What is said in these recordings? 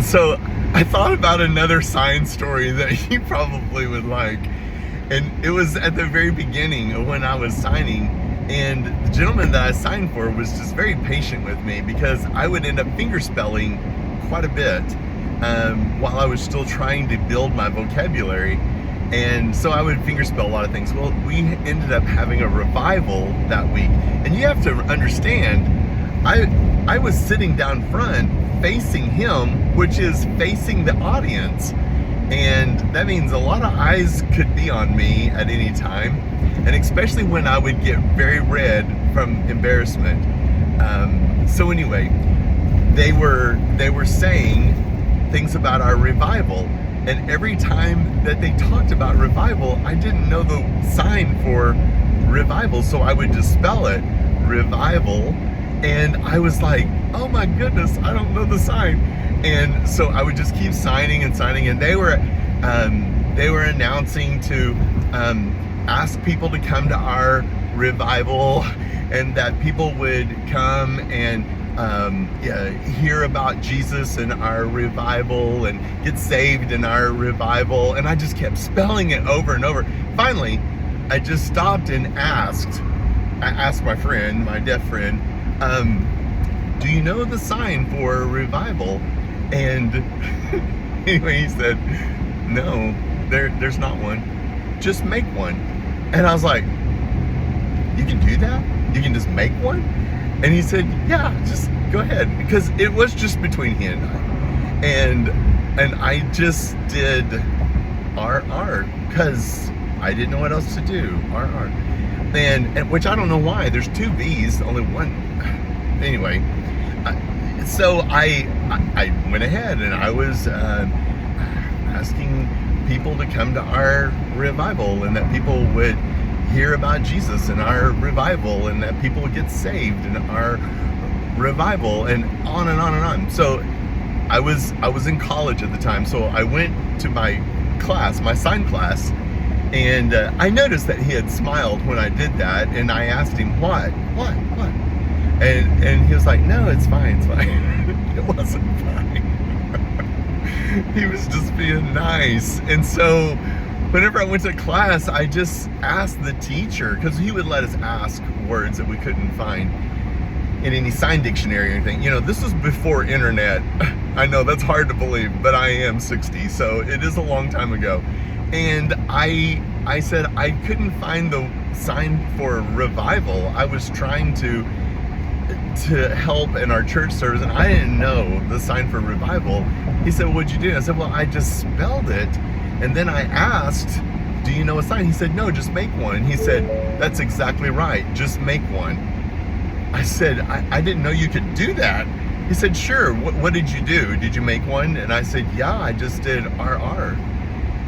So I thought about another sign story that you probably would like. And it was at the very beginning of when I was signing, and the gentleman that I signed for was just very patient with me because I would end up fingerspelling quite a bit while I was still trying to build my vocabulary. And so I would fingerspell a lot of things. Well, we ended up having a revival that week. And you have to understand, I was sitting down front facing him, which is facing the audience. And that means a lot of eyes could be on me at any time. And especially when I would get very red from embarrassment. So anyway, they were saying things about our revival. And every time that they talked about revival, I didn't know the sign for revival. So I would just spell it, revival. And I was like, oh my goodness, I don't know the sign. And so I would just keep signing and signing. And they were announcing to ask people to come to our revival, and that people would come and hear about Jesus in our revival and get saved in our revival. And I just kept spelling it over and over. Finally, I just stopped and I asked my friend, my deaf friend, do you know the sign for revival? And anyway, he said, no, there's not one. Just make one. And I was like, you can do that? You can just make one? And he said, yeah, just go ahead. Because it was just between he and I. And I just did RR because I didn't know what else to do. RR. And which I don't know why. There's two V's, only one. Anyway, so I went ahead and I was asking people to come to our revival, and that people would hear about Jesus in our revival, and that people would get saved in our revival, and on and on and on. So I was in college at the time, so I went to my class, my sign class, and I noticed that he had smiled when I did that, and I asked him, what? And he was like, no, it's fine. It wasn't fine. He was just being nice. And so whenever I went to class, I just asked the teacher, because he would let us ask words that we couldn't find in any sign dictionary or anything. You know, this was before internet. I know that's hard to believe, but I am 60, so it is a long time ago. And I said I couldn't find the sign for revival. I was trying to help in our church service, and I didn't know the sign for revival. He said, what'd you do? I said, well, I just spelled it. And then I asked, do you know a sign? He said, no, just make one. He said, that's exactly right, just make one. I said, I didn't know you could do that. He said, sure, what did you do? Did you make one? And I said, yeah, I just did RR.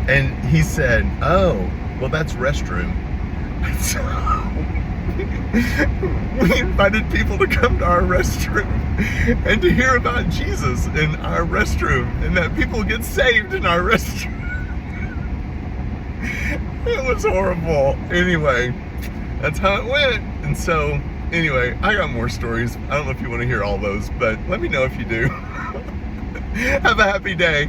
And he said, oh, well, that's restroom. So we invited people to come to our restroom and to hear about Jesus in our restroom, and that people get saved in our restroom. It was horrible. Anyway, that's how it went. And so, anyway, I got more stories. I don't know if you want to hear all those, but let me know if you do. Have a happy day.